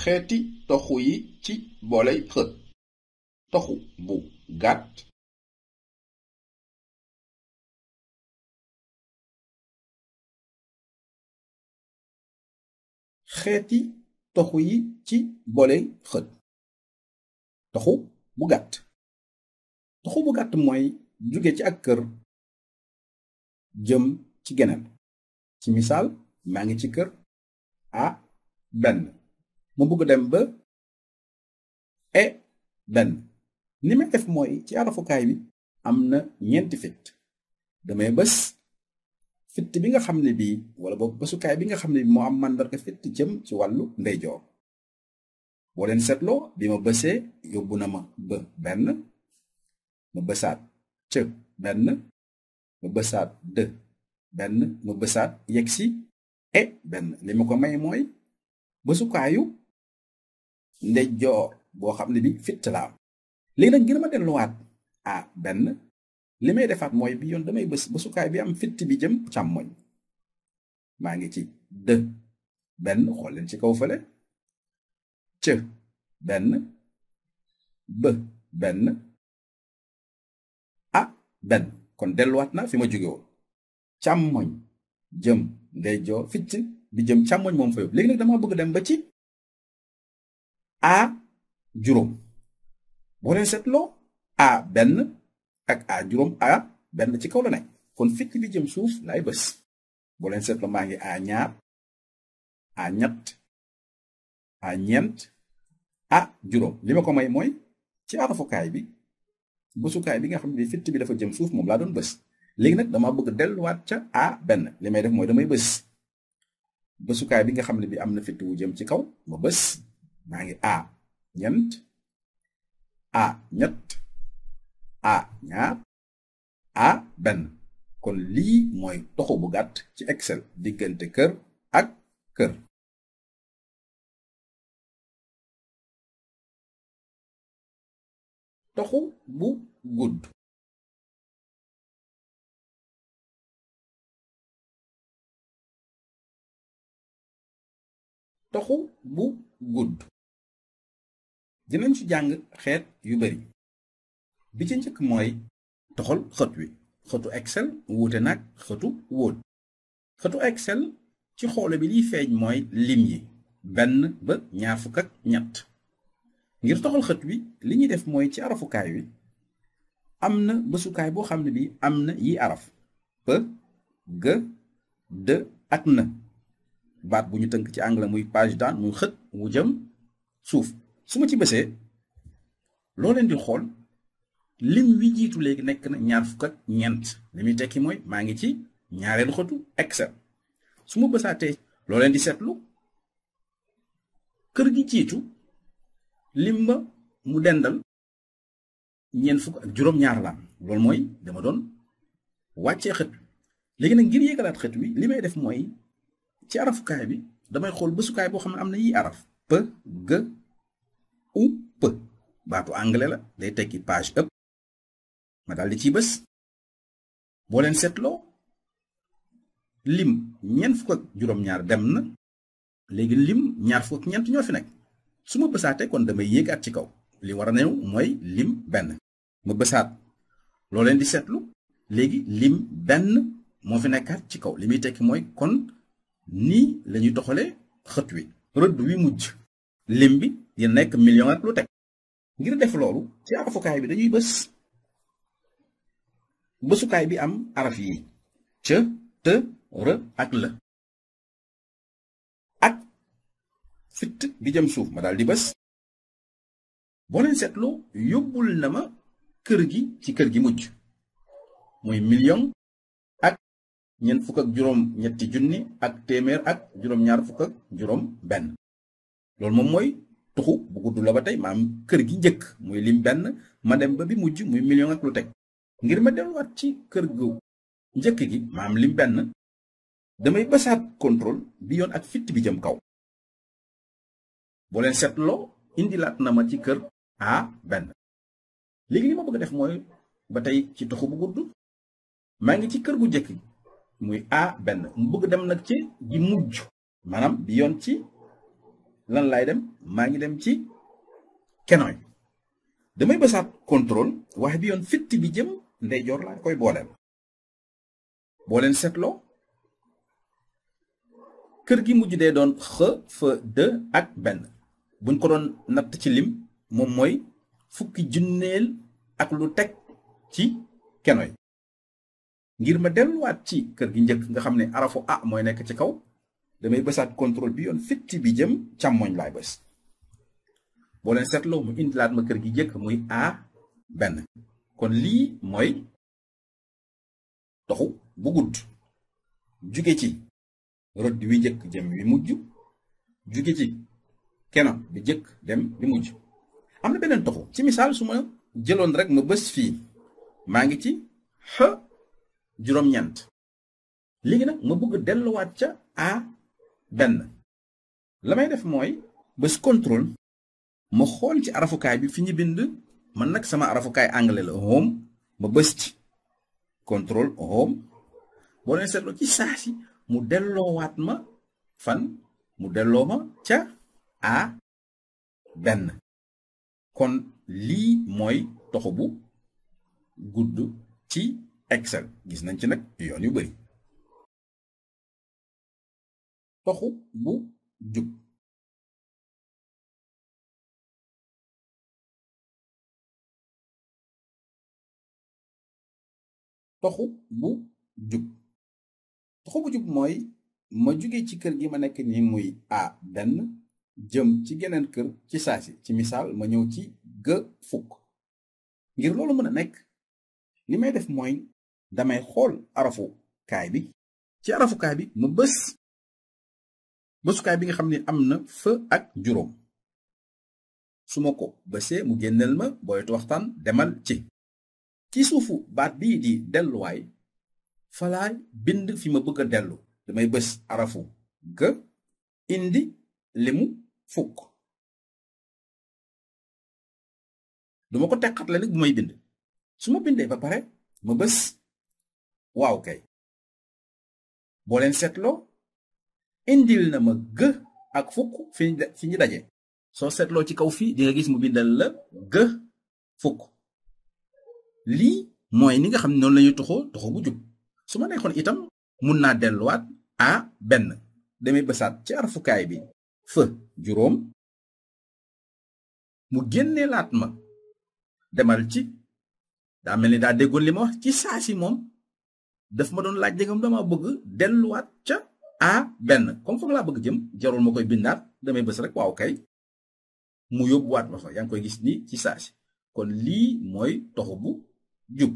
xeeti toxu yi ci booley xët. toxu bu gàtt, xeeti toxu yi ci booley xët. toxu bu gàtt. toxu bu gàtt mooy jóge ci ak kër jëm ci geneen. ci misaal maa ngi ci kër a benn mu bëgg dem ba e benn. ni may def mooy ci arafukaay bi am na ñeenti fit. damay bës fitt bi nga xam ne bii wala boog bësukaay bi nga xam ne bi moo am màndarga fitt jëm ci wàllu ndeyjoor. boo leen seetloo bi ma bësee yóbbu na ma ba benn, ma bësaat cë benn, ma bësaat dë benn, ma bësaat yegsi e benn. li ma ko may mooy bësukaayu ndeyjoor boo xam ne bi fitt la am. léegi nag ngir ma delluwaat a benn, li may defaat mooy bi yoon damay bësukaay bi am fitt bi jëm càmmoñ. maa ngi ci dë benn, xool leen ci kaw fële, cë benn, bë benn, a benn. kon delluwaat na fi ma jóge woon. càmmoñ jëm ndeyjoor, fitt bi jëm càmmoñ moom fa yóbbu. léegi nag dama bëgg dem ba ci a juróom. boo leen seetloo a benn ak a juróom, a benn ci kaw la nekk, kon fitt bi jëm suuf laay bës. boo leen seetloo maa ngi a ñaar, a ñett, a ñeent, a juróom. li ma ko may mooy ci arafukaay bi bësukaay bi nga xam ne fitt bi dafa jëm suuf moom laa doon bës. léegi nag dama bëgg delluwaat ca a benn. li may def mooy damay bës bësukaay bi nga xam ne bi am na fitt wu jëm ci kaw, ma bës. maa ngi a ñeent, a ñett, a ñaar, a benn. kon lii mooy toxu bu gàtt ci Excel diggante kër ak kër. toxu bu gudd. toxu bu gudd dinañ ci jàng xeet yu bari. bi ci njëkk mooy toxal xët wi. xëtu Excel wuute nag xëtu Word. xëtu Excel ci xoole bi liy feeñ mooy lim yi benn ba ñaar fukk ak ñett. ngir toxal xët wi li ñuy def mooy ci arafukaay wi am na bësukaay boo xam ne bi am na yi araf p, g, d ak n. baat bu ñu tënk ci anglais muy page down, muy xët wu jëm suuf. su ma ci bësee loo leen di xool lim wi jiitu léegi nekk na ñaar fukk ak ñeent. li muy tekki mooy maa ngi ci ñaareelu xëtu Excel. su ma bësaatee loo leen di seetlu kër gi jiitu lim ba mu dendal ñeent fukk ak juróom-ñaar la am. loolu mooy dama doon wàccee xët wi. léegi nag ngir yéegalaat xët wi li may def mooy ci arafukaay bi damay xool bësukaay boo xam ne am na yi araf p, g, u, p. baatu anglais la, day tekki page up. ma daal di ciy bës. boo leen seetloo lim ñeent fukk ak juróom-ñaar dem na. léegi lim ñaar fukk ak ñeent ñoo fi nekk. su ma bësaatee kon damay yéegaat ci kaw. li war a ñëw mooy lim benn. ma bësaat loo leen di seetlu léegi lim benn moo fi nekkaat ci kaw. li muy tekki mooy kon nii la ñuy toxalee xët wi. rëdd wi mujj lim bi dina nekk million ak lu teg. ngir def loolu ci arafukaay bi dañuy bës bësukaay bi am araf yi c, t, r ak l ak fitt bi jëm suuf. ma daal di bës. boo leen seetloo yóbbul na ma kër gi ci kër gi mujj muy million ak ñeent fukk ak juróom ñetti junni ak téeméer ak juróom-ñaar fukk ak juróom benn. loolu moom mooy tuxu bu gudd la ba tey maam kër gi njëkk muy lim benn ma dem ba bi mujj muy million ak lu teg. ngir ma delluwaat ci kër gu njëkk gi maam lim benn damay basaat contrôle bi yoon ak fitt bi jëm kaw. boo leen seetloo indilaat na ma ci kër a benn. léegi li ma bëgg def mooy ba tey ci toxu bu gudd maa ngi ci kër gu njëkk muy a benn mu bëgg dem nag ci gi mujj maanaam bi yoon ci lan laay dem maa ngi dem ci kenoy damay bësaat contrôle waaye bi yoon fitt bi jëm ndeyjoor laa koy booleel boo leen seetloo kër gi mujj dee doon fa 2 ak benn buñ ko doon natt ci lim moom mooy fukki junneel ak lu teg ci kenoy ngir ma delluwaat ci kër gi njëkk nga xam ne arafu a mooy nekk ci kaw damay bësaat contrôle bi yoon fitti bi jëm càmmoñ laay bës boo leen seetloo mu indilaat ma kër gi njëkk muy a benn kon lii mooy toxu bu gudd jóge ci rëdd wi njëkk jëm wi mujj jóge ci keno bi njëkk dem bi mujj am na beneen toxu ci misaal su ma jëloon rek ma bës fii maa ngi ci juróom-ñeent léegi nag ma bëgg delluwaat ca a benn la may def mooy bës contrôle ma xool ci arafukaay bi fi ñu bind man nag sama arafukaay anglais la home ma bës ci contrôle home boo leen seetloo ci saasi mu delloowaat ma fan mu delloo ma ca a benn kon lii mooy toxu bu gudd ci Excel gis nañ ci nag yoon yu bari toxu bu jub toxu bu jub mooy ma jóge ci kër gi ma nekk nii muy a benn jëm ci geneen kër ci saasi ci misaal ma ñëw ci g fukk ngir loolu mën a nekk li may def mooy damay xool arafukaay bi ci arafukaay bi ma bësukaay bi nga xam ne am na fa ak juróom su ma ko bësee mu génneel ma booytu waxtaan demal ci suufu baat bii di delluwaay falaay bind fi ma bëgg a dellu damay bës arafu g indi limu fukk duma ko teqatle nag bu may bind su ma bindee ba pare ma bës waaw kay boo leen seetloo indil na ma g ak fukk fi ñu daje soo seetloo ci kaw fii di nga gis mu bindal la g fukk lii mooy ni nga xam ne noonu lañuy toxu bu jub su ma neexoon itam mun naa delluwaat a benn damay bësaat ci arafukaay bi fa juróom mu génneelaat ma demal ci daa mel ni daa déggoon li ma wax ci saasi moom daf ma doon laaj dégam dama bëgg delluwaat ca a benn comme foog laa bëgg jëm jarul ma koy bindaat damay bës rek waaw kay mu yóbbuwaat ma fa yaa ngi koy gis ni ci saasi kon lii mooy toxu bu jub